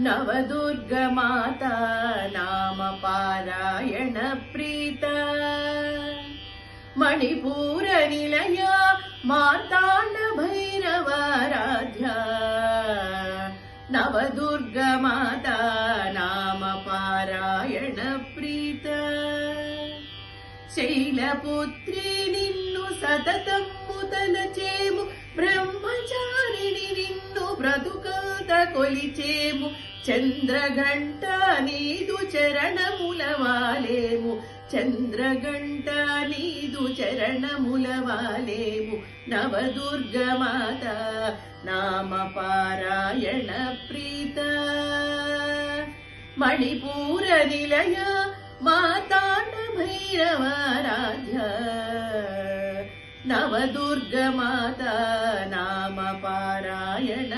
नवदुर्गमाता नाम पारायण प्रीता मणिपूर निलया मार्ताण्ड भैरवाराध्या नवदुर्गमाता नाम पारायण प्रीता शैलपुत्री निन्नु सततम्मु तलचेमु ब्रह्मचारिणि निन्नु ब्रतुकांत कोलिचेमु चंद्रघंट नीदु चरणमुल वालेमु चंद्रघंट नीदु चरणमुल वालेमु नवदुर्गमाता नाम पारायण प्रीता मणिपूर निलया मार्ताण्ड भैरवाराध्या नवदुर्गमाता नाम पारायण